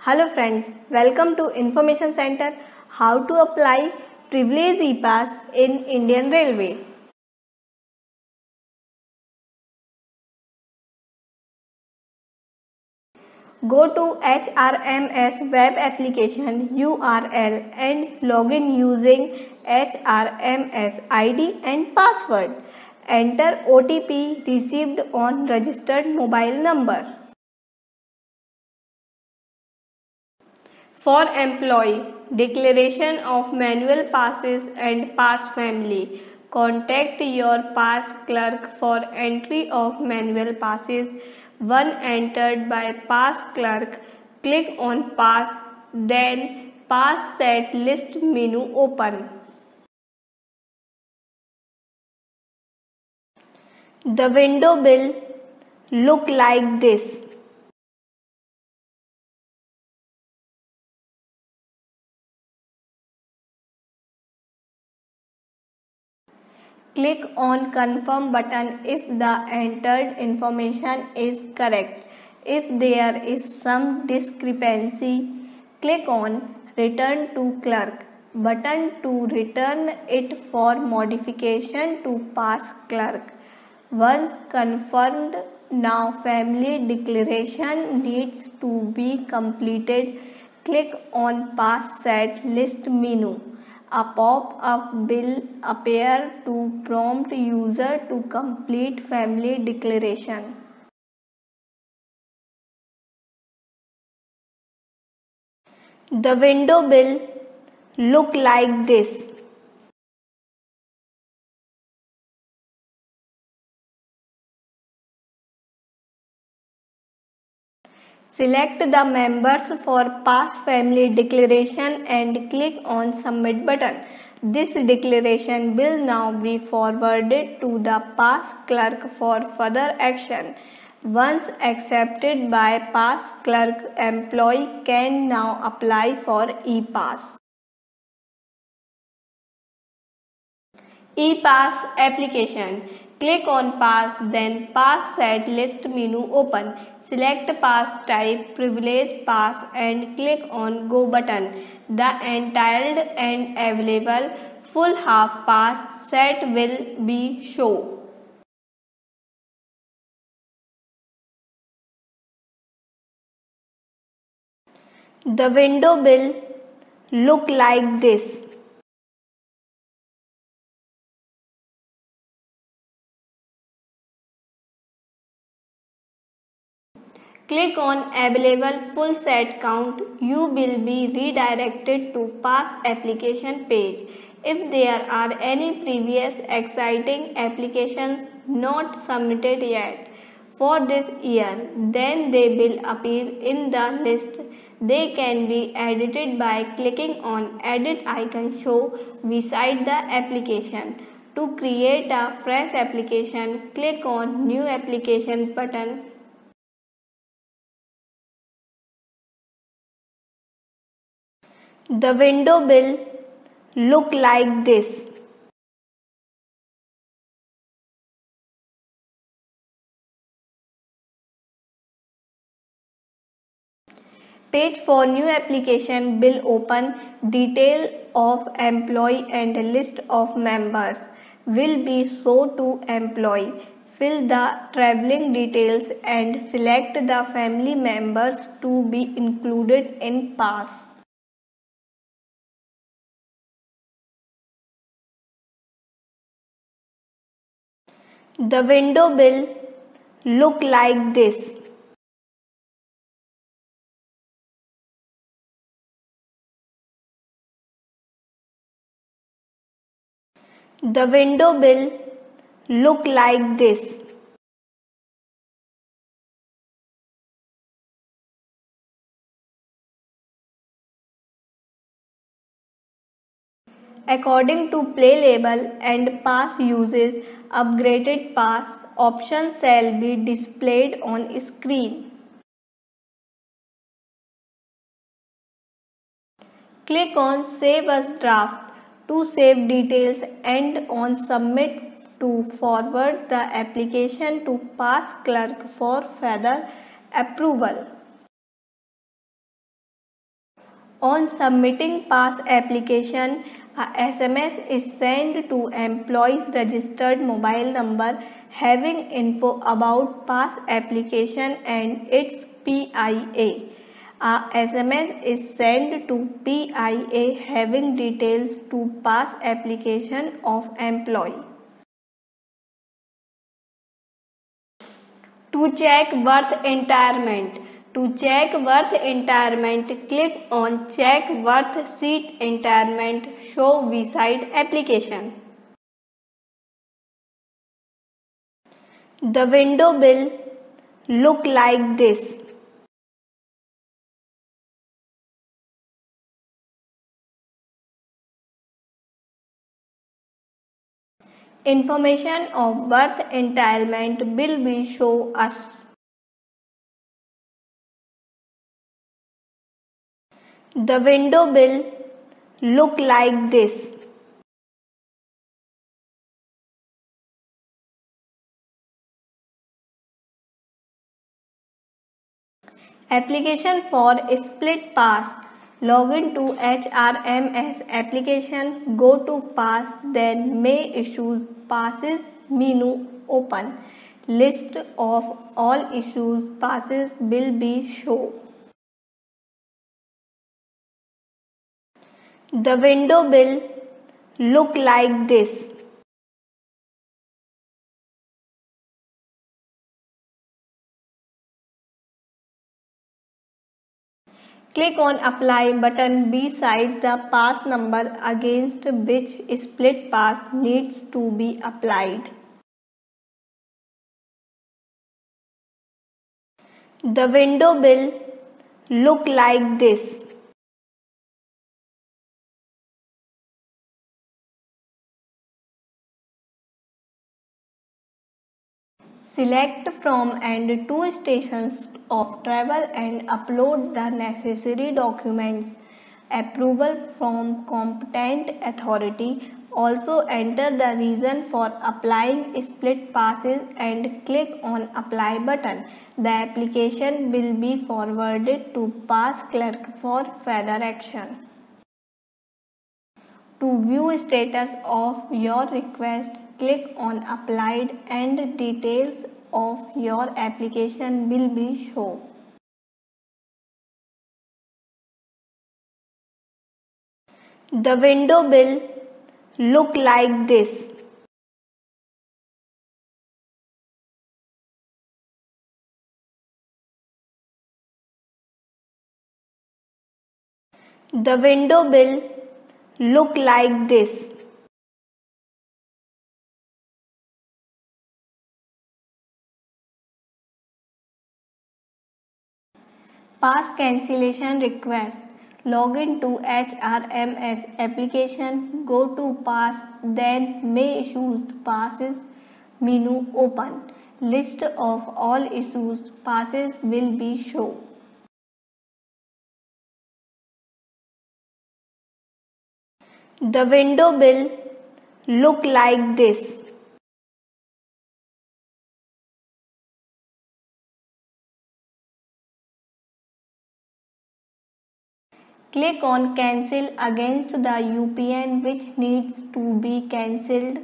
Hello friends, welcome to Information Center. How to apply Privilege E-Pass in Indian Railway. Go to HRMS web application URL and log in using HRMS ID and password. Enter OTP received on registered mobile number. For employee, declaration of manual passes and pass family. Contact your pass clerk for entry of manual passes. One entered by pass clerk. Click on pass, then pass set list menu open. The window will look like this. Click on confirm button if the entered information is correct. If there is some discrepancy, click on return to clerk button to return it for modification to pass clerk. Once confirmed, now family declaration needs to be completed. Click on pass set list menu. A pop-up will appear to prompt user to complete family declaration. The window will look like this. Select the members for pass family declaration and click on submit button. This declaration will now be forwarded to the pass clerk for further action. Once accepted by pass clerk, employee can now apply for E-Pass. E-Pass application. Click on pass, then pass set list menu open. Select pass type privilege pass and click on go button. The entitled and available full half pass set will be shown. The window will look like this. Click on available full set count. You will be redirected to pass application page. If there are any previous exciting applications not submitted yet for this year, then they will appear in the list. They can be edited by clicking on edit icon show beside the application. To create a fresh application, click on new application button. The window will look like this. Page for new application will open. Detail of employee and list of members will be shown to employee. Fill the traveling details and select the family members to be included in pass. The window will look like this. The window will look like this. According to play label and pass uses, upgraded pass options shall be displayed on screen. Click on Save as Draft to save details and on Submit to forward the application to pass clerk for further approval. On submitting pass application, a SMS is sent to employee's registered mobile number having info about pass application and its PIA. A SMS is sent to PIA having details to pass application of employee. To check worth entirement. To check worth entirement, click on Check Worth Sheet Entirement Show beside application. The window will look like this. Information of birth entitlement will be show us. The window will look like this. Application for split pass. Login to HRMS application, go to pass, then may issue passes menu open. List of all issued passes will be shown. The window will look like this. Click on Apply button beside the pass number against which split pass needs to be applied. The window will look like this. Select from and to stations of travel and upload the necessary documents. Approval from competent authority. Also enter the reason for applying split passes and click on Apply button. The application will be forwarded to pass clerk for further action. To view status of your request, click on Applied and details of your application will be shown. The window will look like this. The window will look like this. Pass cancellation request. Login to HRMS application, go to pass, then may issued passes menu open. List of all issued passes will be shown. The window will look like this. Click on Cancel against the UPN which needs to be cancelled.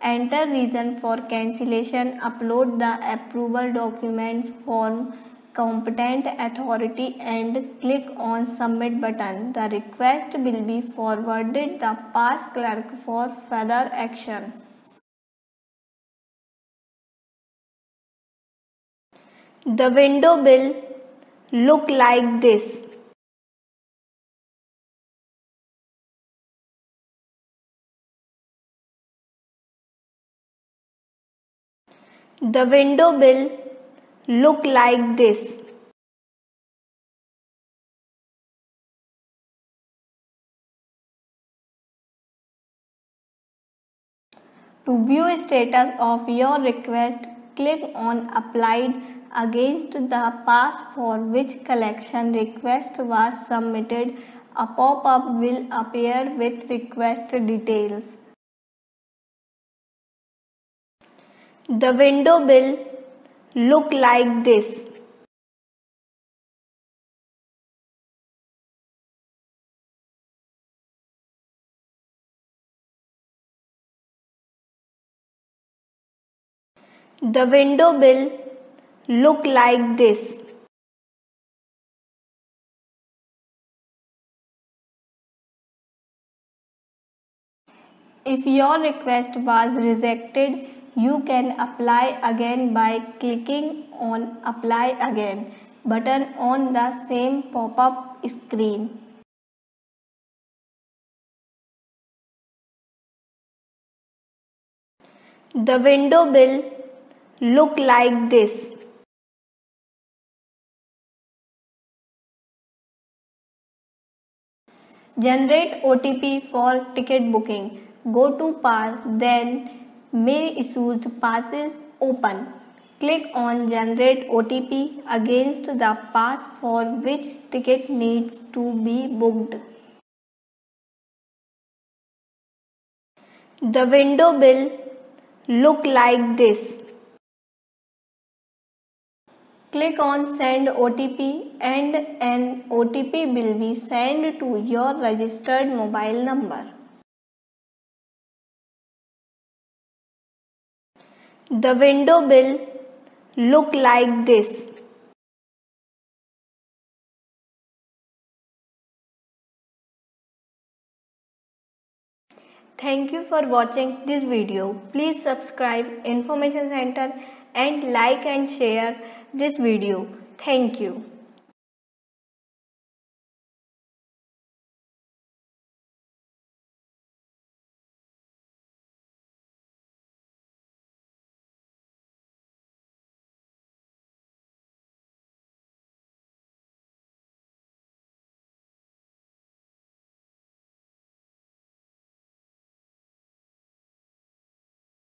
Enter reason for cancellation. Upload the approval documents from competent authority and click on Submit button. The request will be forwarded the pass clerk for further action. The window will look like this. The window will look like this. To view status of your request, click on Applied against the pass for which collection request was submitted. A pop-up will appear with request details. The window will look like this. The window will look like this. If your request was rejected, you can apply again by clicking on Apply Again button on the same pop-up screen. The window will look like this. Generate OTP for ticket booking. Go to Pass, then May Issued Passes open. Click on Generate OTP against the pass for which ticket needs to be booked. The window will look like this. Click on Send OTP and an OTP will be sent to your registered mobile number. The window will look like this. Thank you for watching this video. Please subscribe Information Center and like and share this video. Thank you.